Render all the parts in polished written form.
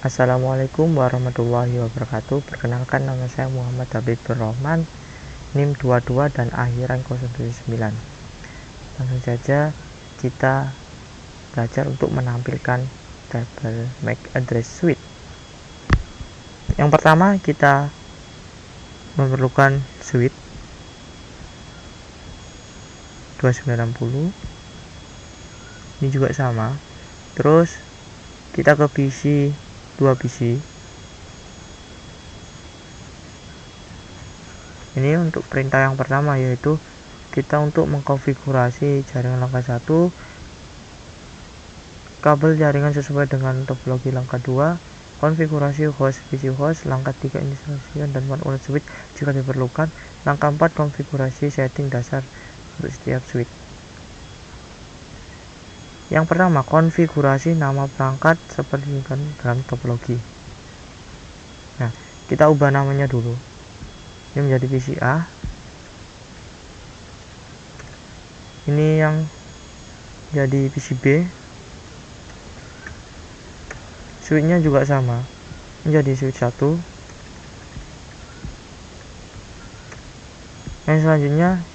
Assalamualaikum warahmatullahi wabarakatuh. Perkenalkan, nama saya Muhammad Habib Rahman, NIM 22 dan akhiran 079. Langsung saja kita belajar untuk menampilkan tabel MAC address suite. Yang pertama, kita memerlukan suite 2960. Ini juga sama. Terus kita ke PC, 2 PC. Ini untuk perintah yang pertama, yaitu kita untuk mengkonfigurasi jaringan langkah 1, kabel jaringan sesuai dengan topologi langkah 2, konfigurasi host PC host, langkah 3 instalasikan dan manual switch jika diperlukan, langkah 4 konfigurasi setting dasar untuk setiap switch. Yang pertama, konfigurasi nama perangkat seperti dalam topologi. Nah, kita ubah namanya dulu. Ini menjadi PC A. Ini yang jadi PC B. Switch-nya juga sama. Menjadi switch 1. Yang selanjutnya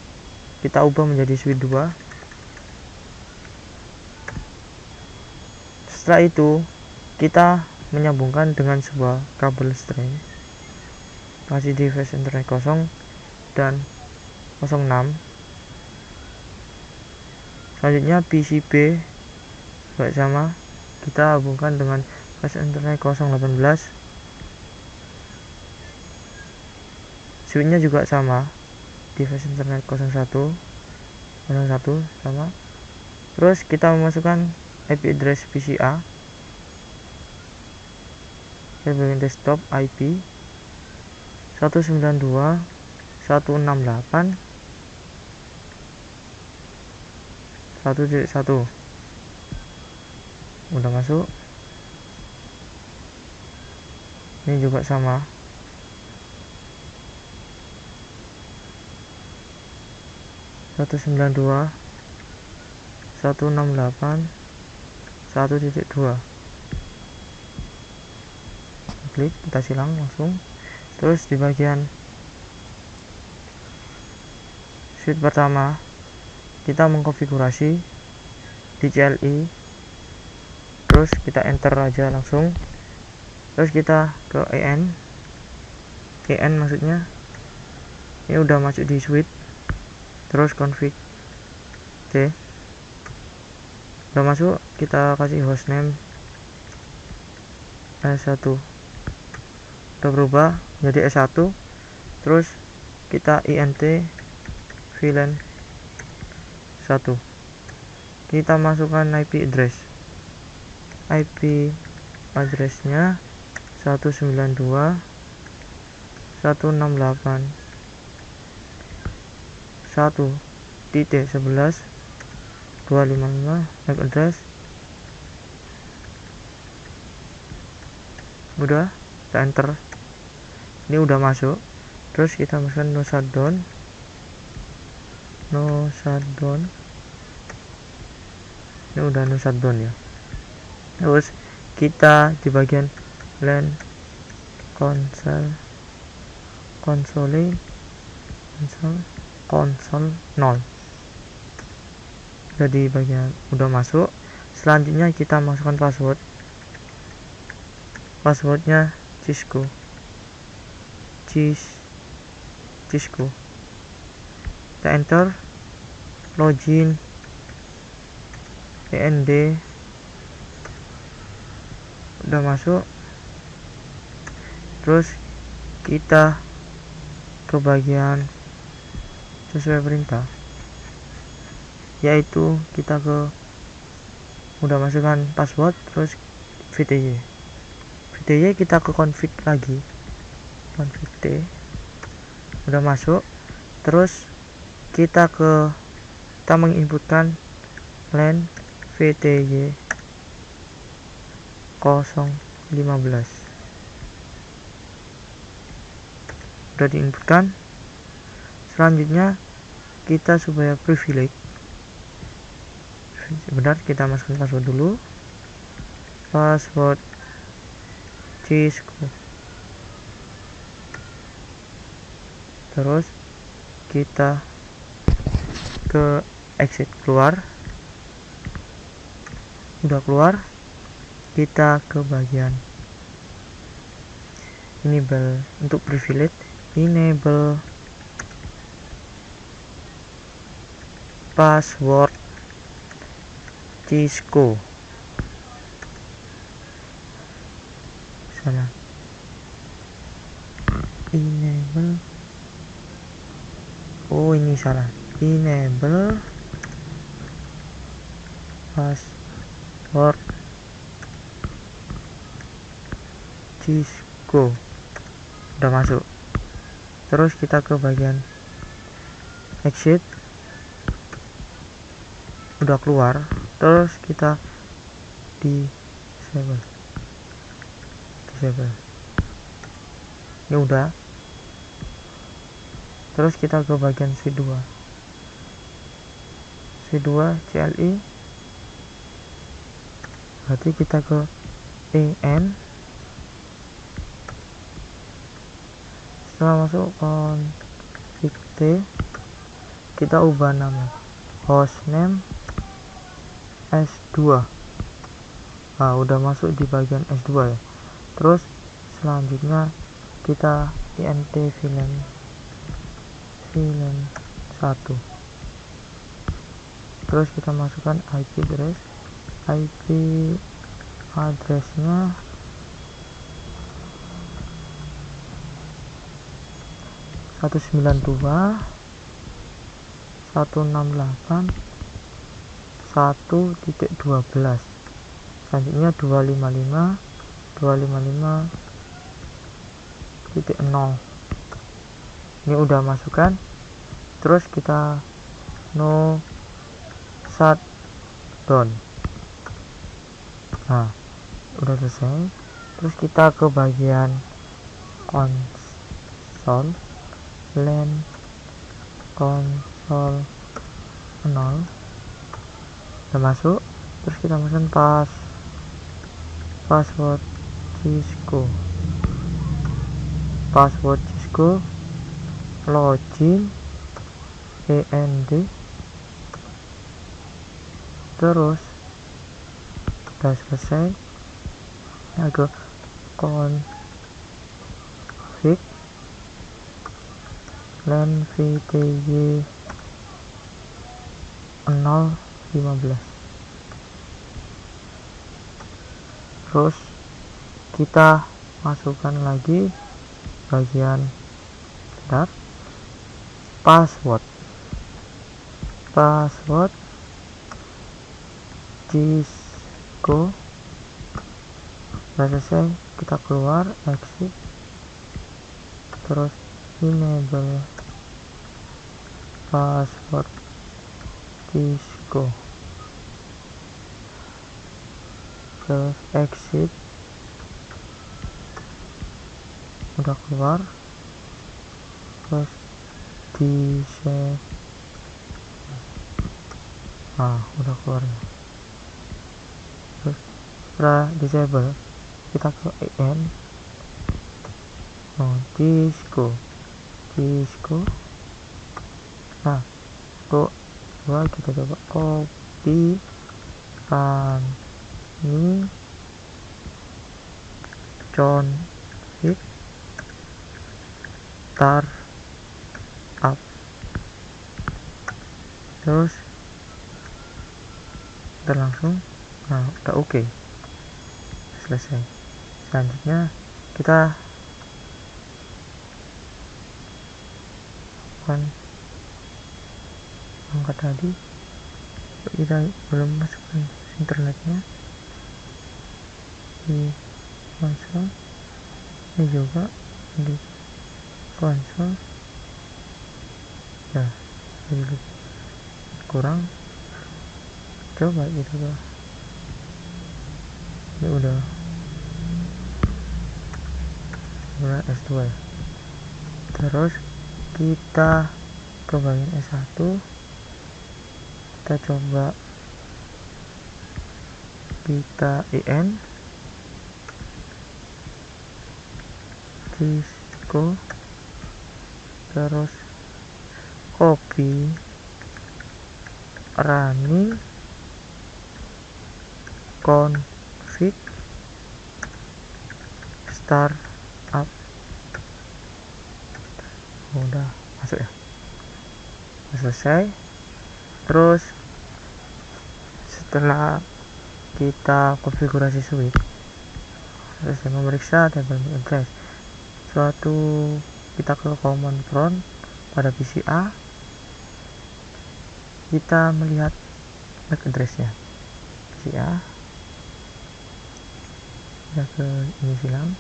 kita ubah menjadi switch 2. Setelah itu kita menyambungkan dengan sebuah kabel string masih di flash internet 0 dan 06. Selanjutnya PCB juga sama, kita hubungkan dengan flash internet 018. Switch-nya juga sama di flash internet 01 sama. Terus kita memasukkan IP address PC A, bagian desktop IP 192.168.1.1. Udah masuk. Ini juga sama. Satu 192.168.1.2. Klik, kita silang langsung. Terus di bagian switch pertama kita mengkonfigurasi di CLI, terus kita enter aja langsung. Terus kita ke EN maksudnya ini udah masuk di switch. Terus config T udah masuk, kita kasih hostname S1, udah berubah jadi S1. Terus kita int VLAN 1, kita masukkan IP addressnya 192.168.1.11.255 MAC address. Udah, kita enter. Ini udah masuk. Terus kita masukkan no shutdown. Ini udah no shutdown ya. Terus kita di bagian LAN console 0. Jadi bagian udah masuk. Selanjutnya kita masukkan passwordnya Cisco. Kita enter, login END, udah masuk. Terus kita ke bagian sesuai perintah, yaitu kita udah masukkan password. Terus VTY kita ke config lagi, config T udah masuk. Terus kita menginputkan LAN VTY 015 udah diinputkan. Selanjutnya kita supaya privilege benar, kita masukkan password dulu. Password Cisco. Terus kita ke exit, keluar. Udah keluar, kita ke bagian enable. Untuk privilege, enable password Cisco. Salah, enable, oh ini salah, enable password Cisco. Udah masuk. Terus kita ke bagian exit, udah keluar. Terus kita disable. Ini udah. Terus kita ke bagian suite 2 CLI, berarti kita ke EN. Setelah masuk config T, kita ubah nama hostname S2. Nah, udah masuk di bagian S2 ya. Terus selanjutnya kita int VLAN 1. Terus kita masukkan IP address-nya 192.168.1.12. Selanjutnya 255.0. Ini udah masukkan. Terus kita no shutdown. Nah, udah selesai. Terus kita ke bagian console, LAN console 0. Udah masuk. Terus kita masukkan password Cisco, login END. Terus udah selesai. Ke config LAN VTY 015. Terus kita masukkan lagi bagian password Cisco. Udah selesai, kita keluar, exit, terus enable password Cisco, terus exit, udah keluar, terus disable. Nah, udah keluar. Terus setelah disable, kita ke EN, Cisco. Nah, dua kita coba copy ini config start up. Terus langsung. Nah, udah oke. Selesai. Selanjutnya kita akan angkat tadi, kita belum masukkan internetnya di konsol. Ini juga di konsol ya, jadi kurang. Coba gitu loh. Ini udah S2 ya. Terus kita ke bagian S1, kita coba kita IN, Cisco, terus copy running config startup. Udah masuk ya, selesai. Terus setelah kita konfigurasi switch, selesai memeriksa tabel MAC address, suatu kita ke command prompt pada PC A, kita melihat MAC address-nya PC A. Kita ke ini silang,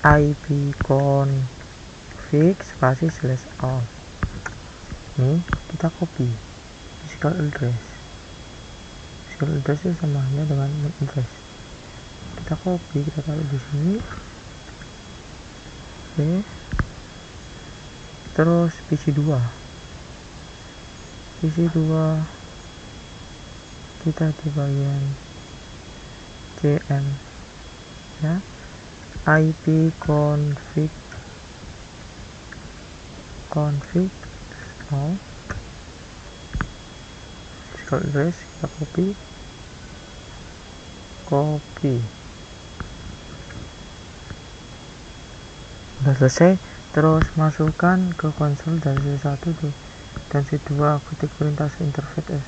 ipconfig spasi /all. Ini kita copy physical address itu sama halnya dengan MAC address. Kita copy, kita taruh di sini. Oke. Terus PC2 kita di bagian CM ya, ipconfig physical address, kita copy. Udah selesai. Terus masukkan ke konsol dan C1 dan C2 ketik perintah interface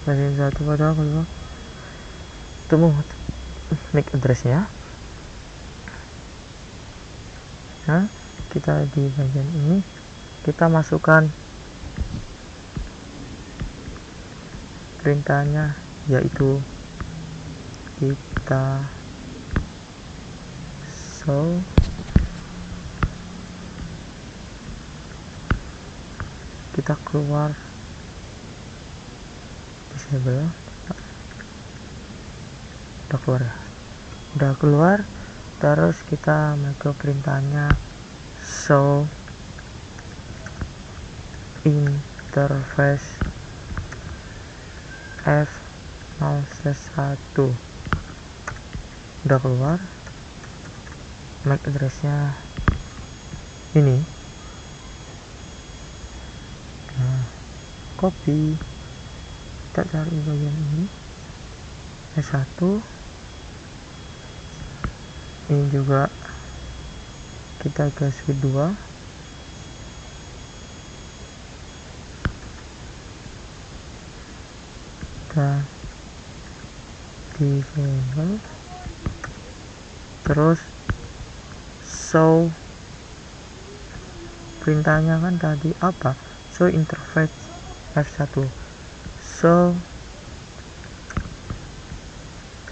bagian 1 pada kedua temu MAC address-nya. Nah, kita di bagian ini kita masukkan perintahnya, yaitu kita show kita keluar disable. Udah keluar. Terus kita make perintahnya show interface F0/1. Udah keluar MAC address-nya ini. Nah, copy, kita cari bagian ini S1. Ini juga kita ke switch 2. Kita disable. Terus show perintahnya kan tadi apa? Show interface F1. Show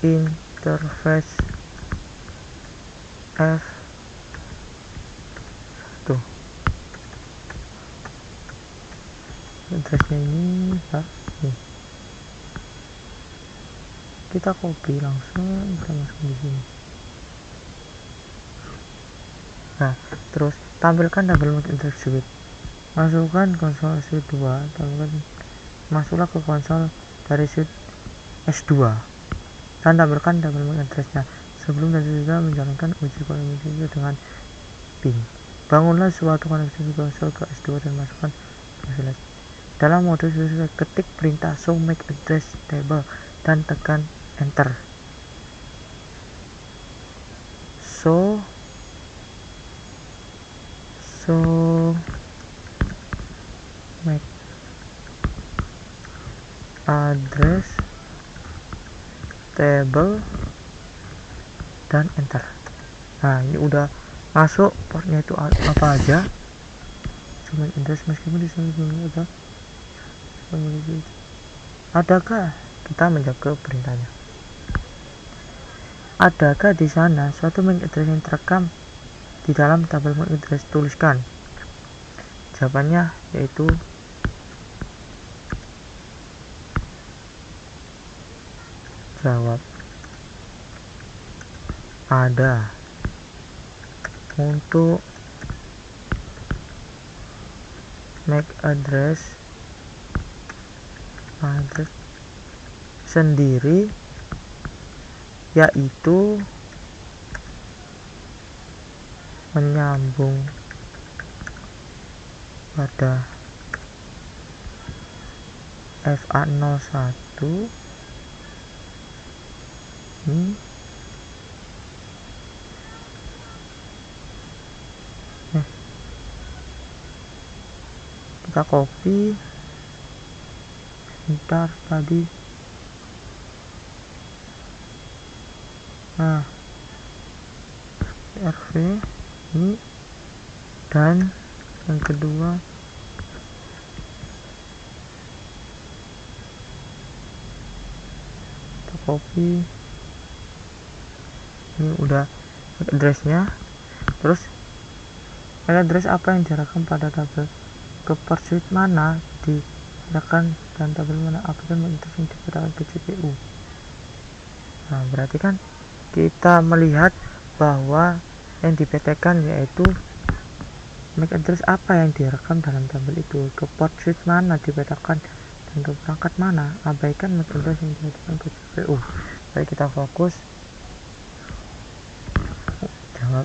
interface F1. Addressnya ini Pak. Nih. Kita copy langsung, kita masukin di sini. Nah, terus tampilkan double MAC address switch. Masukkan konsol switch 2, masuklah ke konsol dari switch S2 dan tampilkan double MAC address-nya. Sebelum dan sudah menjalankan uji koneksi dengan pin, bangunlah suatu koneksi konsol ke S2 dan masukkan select. Dalam mode select, ketik perintah show MAC address table dan tekan enter. Show MAC address table dan enter. Nah, ini udah masuk portnya itu apa aja. Cuma address meskipun di sini belum ada. Adakah kita menjaga perintahnya? Adakah di sana suatu MAC address yang terekam di dalam tabel MAC address? Tuliskan. Jawabannya yaitu jawab ada. Untuk MAC address sendiri yaitu menyambung pada FA01 ini kita copy ntar tadi. Nah, RV ini, dan yang kedua kita copy, ini udah addressnya. Terus address apa yang diarahkan pada tabel, ke pursuit mana diarahkan, dan tabel mana aplikasi yang dipetakan ke CPU. Nah, berarti kan kita melihat bahwa yang dipetakan yaitu MAC address apa yang direkam dalam tabel itu, ke port switch mana dipetakan, dan ke perangkat mana. Abaikan MAC address yang dipetakan ke CPU. Baik, kita fokus jawab.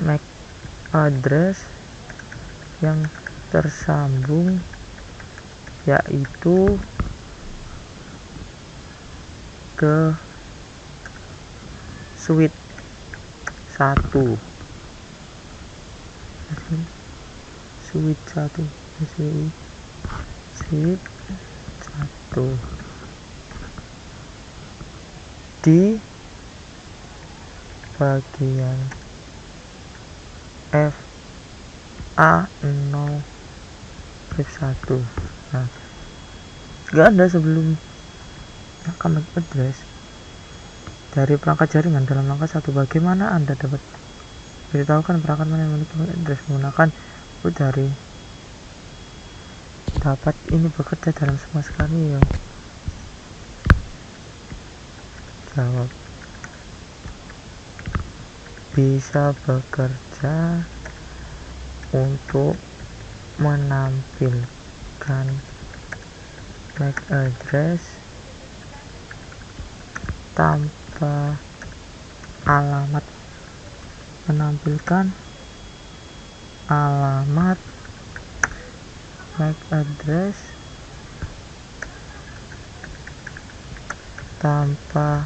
MAC address yang tersambung yaitu ke switch 1, switch 1 di bagian FA0 F1. Nah, gak ada sebelum MAC address dari perangkat jaringan dalam langkah 1. Bagaimana Anda dapat beritahukan perangkat mana yang memiliki MAC address menggunakan dari dapat ini bekerja dalam semua skenario. Jawab, bisa bekerja untuk menampilkan MAC address tanpa alamat, menampilkan alamat MAC address tanpa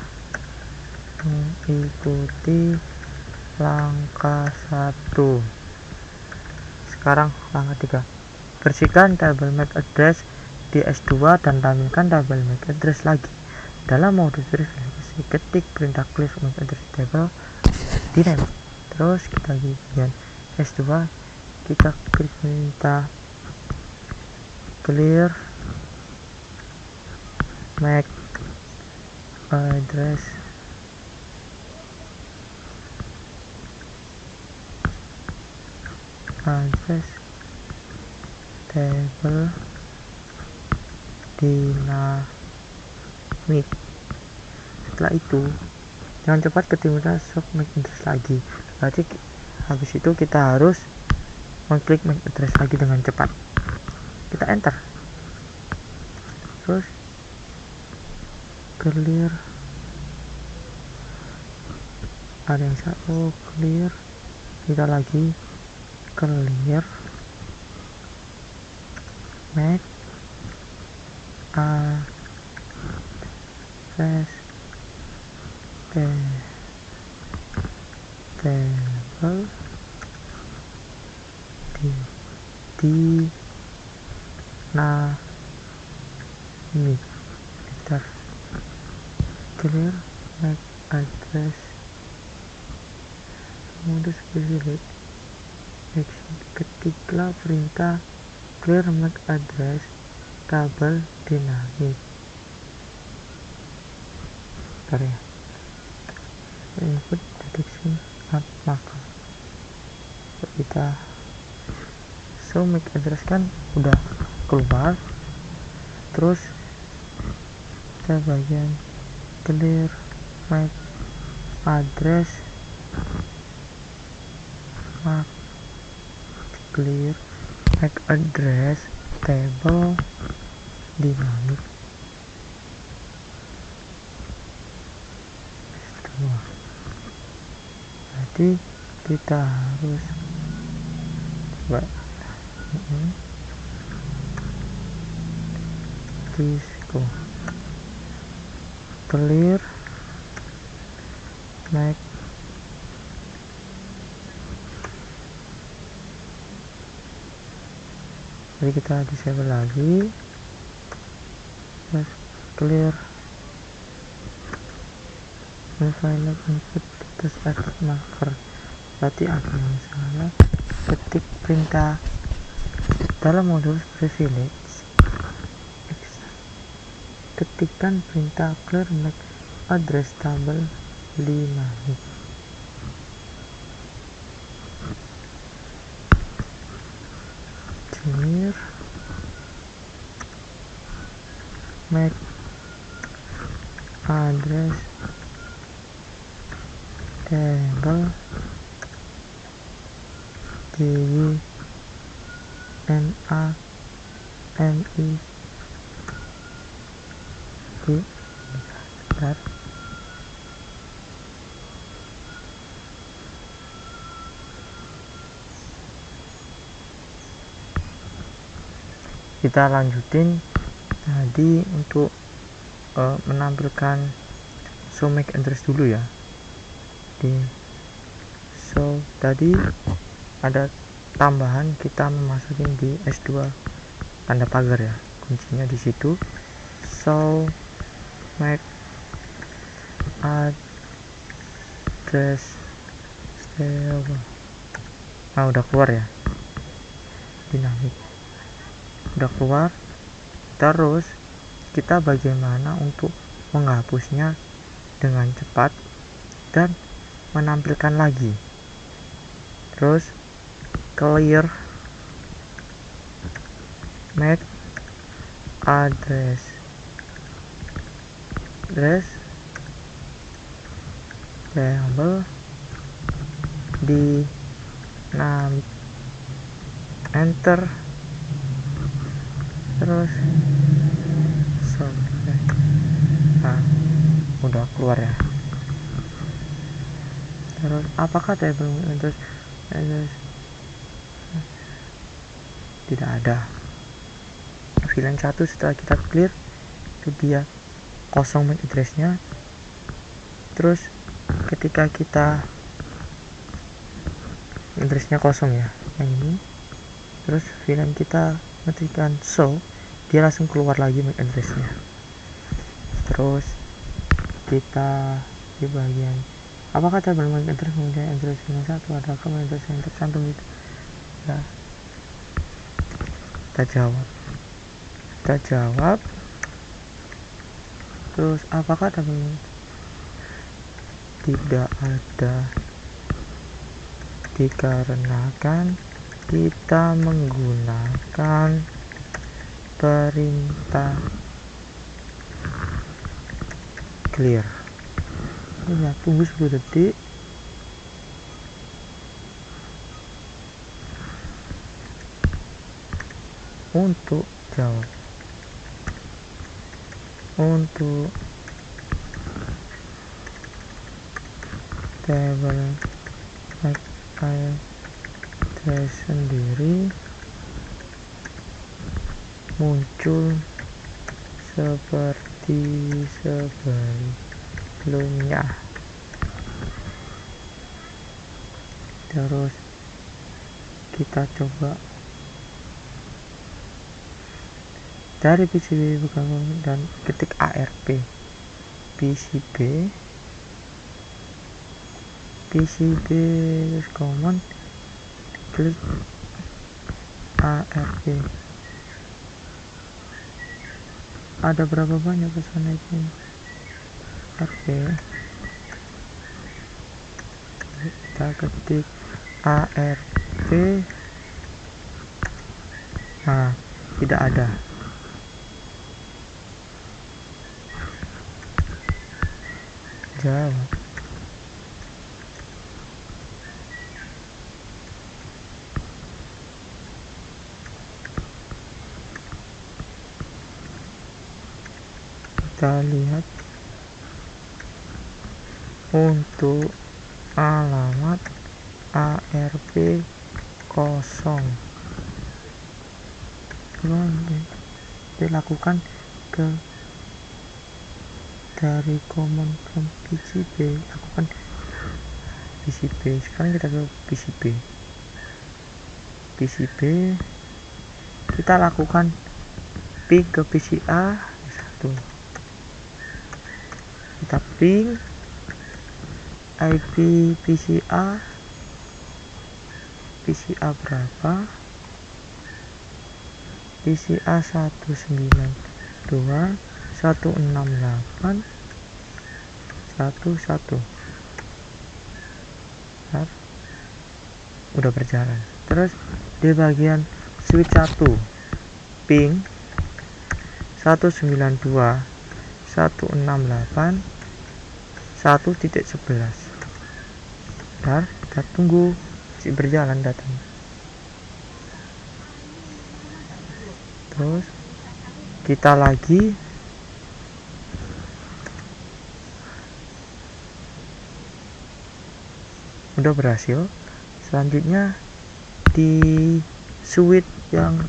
mengikuti langkah 1. Sekarang langkah 3, bersihkan tabel MAC address di S2 dan tampilkan tabel MAC address lagi. Dalam modus verifikasi, ketik perintah clear MAC address table di name. Terus kita di bagian S2 kita klik perintah clear MAC address table dynamic. Setelah itu jangan cepat ketika shock MAC address lagi. Berarti habis itu kita harus mengklik MAC address lagi dengan cepat. Kita enter, terus clear, ada yang clear, kita lagi clear MAC address table dynamic. Clear MAC address modus verified action. Ketiklah perintah clear MAC address tabel dynamic. Bentar ya, input detection at maka kita show MAC address kan udah keluar. Terus kita bagian clear MAC address, clear MAC address table dynamic. Jadi kita harus coba Cisco clear MAC jadi kita disable lagi, terus clear final input, terus edit marker. Berarti ada yang salah, ketik perintah dalam modul privilege, ketikkan perintah clear MAC address table dynamic. Clear MAC address table dynamic. Bentar. Kita lanjutin tadi untuk menampilkan show MAC address dulu ya. So tadi ada tambahan, kita memasukin di S2 tanda pagar ya, kuncinya di situ. So MAC address table. Udah keluar ya, dynamic udah keluar. Terus kita bagaimana untuk menghapusnya dengan cepat dan menampilkan lagi. Terus clear MAC address table dynamic, enter, terus udah keluar ya. Terus apakah table address tidak ada. VLAN 1 setelah kita clear itu dia kosong MAC addressnya. Terus ketika kita addressnya kosong ya, yang ini, terus VLAN kita ketikkan show, dia langsung keluar lagi MAC addressnya. Terus kita di bagian apakah table MAC address mempunyai address yang satu, adakah MAC address yang tercantum itu ya, kita jawab. Terus apakah table tidak ada, dikarenakan kita menggunakan perintah clear. Ya, tunggu 10 detik. Untuk jawab, untuk table MAC address sendiri muncul seperti sebelumnya. Terus kita coba dari PCB dan ketik ARP PCB terus command klik ARP. Ada berapa banyak pesan itu ARP, kita ketik ARP. Tidak ada. Jawab. kita lihat untuk alamat ARP 0 dilakukan ke dari command from PCB, lakukan PCB. Sekarang kita ke PCB, kita lakukan ping ke PCA 1, kita ping IP PCA berapa, PCA 192.168.11. Udah berjalan. Terus di bagian switch 1 ping 192.168.1.11. Bentar, kita tunggu masih berjalan datanya. Terus kita lagi udah berhasil. Selanjutnya di switch yang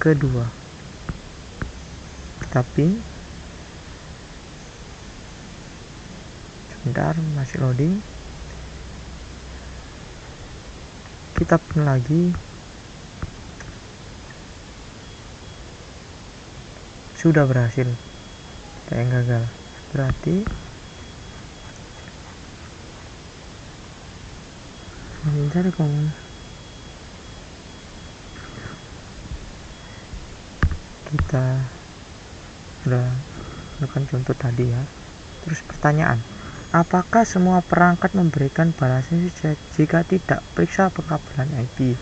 kedua tapi sebentar, masih loading. Kita pin lagi, sudah berhasil. Ada yang gagal, berarti mencari komen. Kita udah lakukan contoh tadi ya. Terus pertanyaan, apakah semua perangkat memberikan balasan jika tidak? Periksa pengkabelan IP.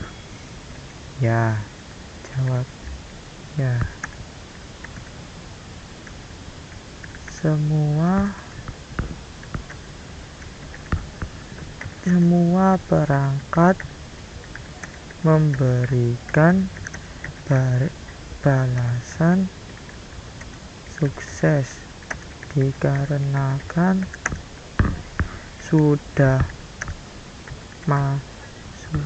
Ya, jawab ya. Semua perangkat memberikan balasan sukses dikarenakan sudah masuk.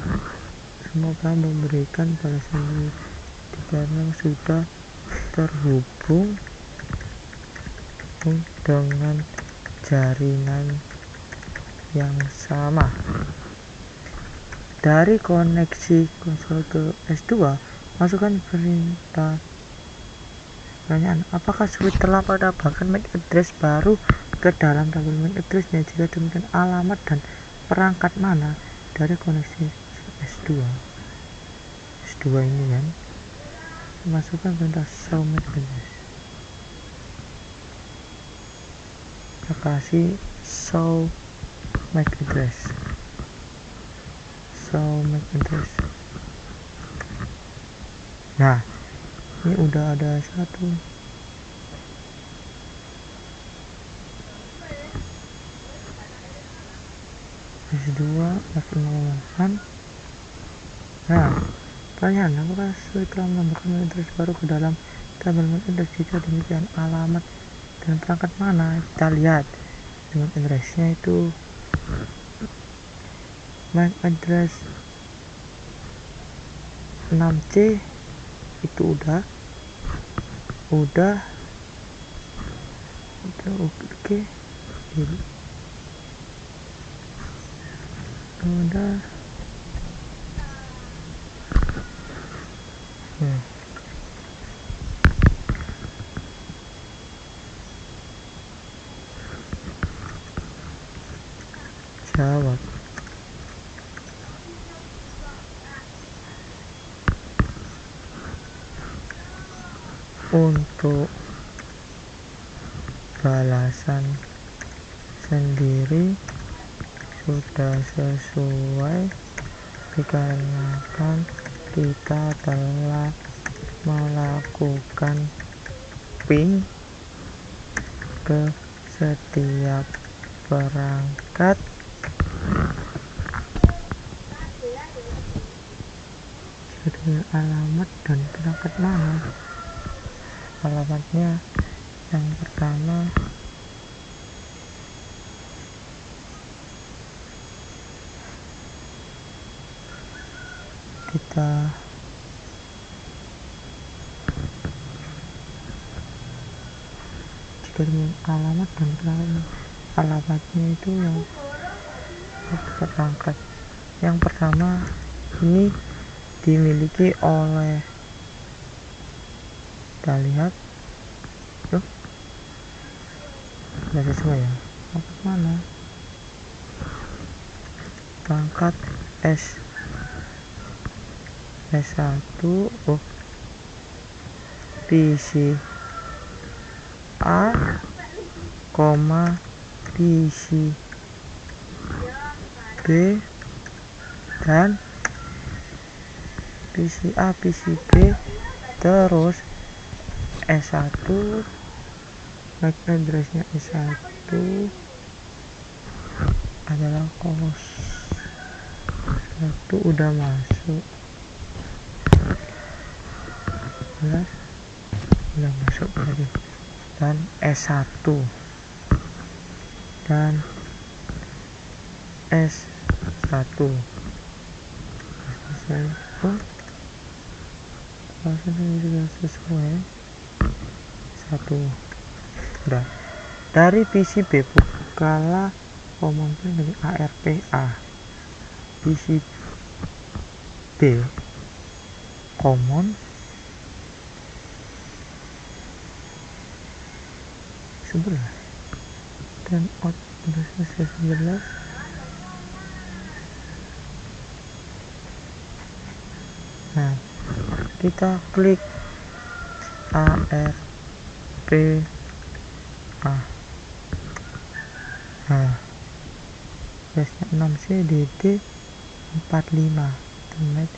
Semoga memberikan balasan dikarenakan sudah terhubung dengan jaringan yang sama. Dari koneksi konsol ke S2, masukkan perintah. Pertanyaan, apakah switch telah menambahkan MAC address baru ke dalam tabel MAC address-nya? Jika demikian, alamat dan perangkat mana dari koneksi S2 ini kan? Masukkan perintah show MAC address. Kita kasih show MAC address. Nah, ini udah ada satu. S2 F08. Nah, pertanyaan, apakah switch telah menambahkan MAC address baru ke dalam tabel MAC address? Jika demikian, alamat dan perangkat mana? Kita lihat MAC address-nya itu MAC address 6C itu udah oke. Udah jawab. Untuk balasan sendiri sudah sesuai dikarenakan kita telah melakukan ping ke setiap perangkat dengan alamat dan perangkat mana. Alamatnya Yang pertama kita alamat dan alamatnya itu yang perangkat. Yang pertama ini dimiliki oleh, kita lihat tuh nggak sesuai ya, mana perangkat S1 PC A, PC B dan PC A, PC B, terus S1 MAC addressnya S1 adalah kos. Itu udah masuk, udah masuk tadi. Dan S1 dan S1 juga sesuai. Satu udah. Dari PCB bukalah pemanggilan dari ARPA. PCB common sebelah dan out 11. Nah, kita klik ARPA. Nah, flashnya 6CDD 45 internet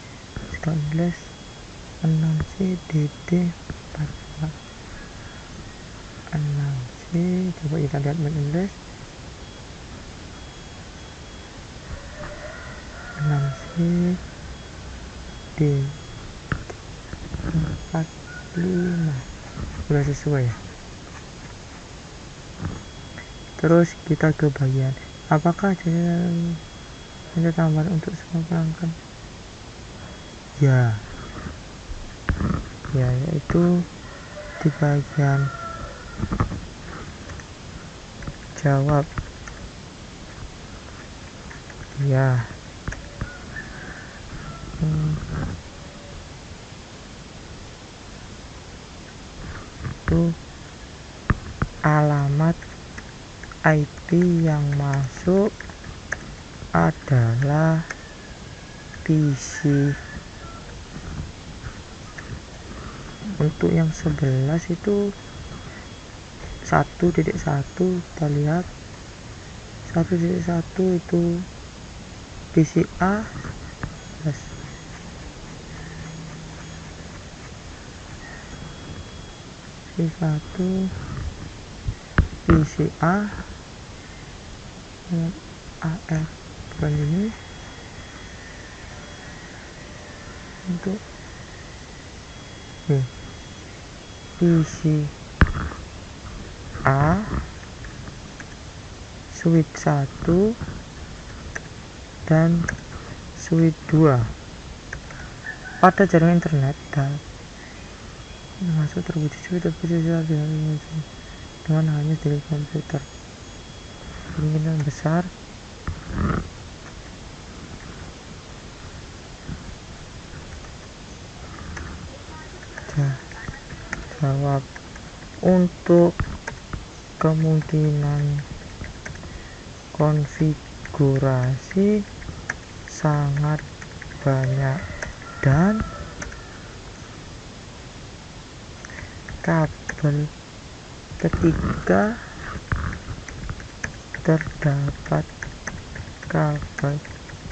6CDD 45 6C. Coba kita lihat MAC 6C D 45 udah sesuai ya. Terus kita ke bagian apakah ada tambahan untuk semua perangkat? Ya, yaitu di bagian jawab ya. Itu alamat IP yang masuk adalah PC. Untuk yang 11 itu 1.1 kita lihat 1.1 itu PC A plus C1 PC A dengan AR bukan ini untuk PC A switch 1 dan switch 2 pada jaringan internet dan masuk terwujud switch dengan hanya dari komputer kemungkinan besar jawab. Untuk kemungkinan konfigurasi sangat banyak dan kabel ketika terdapat kabel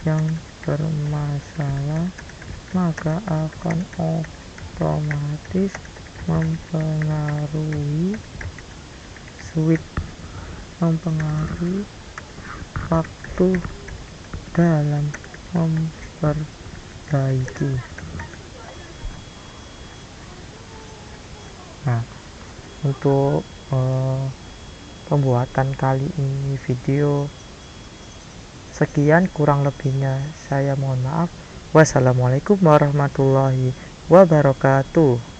yang bermasalah maka akan otomatis mempengaruhi waktu dalam memperbaiki. Nah, untuk pembuatan kali ini video. Sekian, kurang lebihnya saya mohon maaf. Wassalamualaikum warahmatullahi wabarakatuh.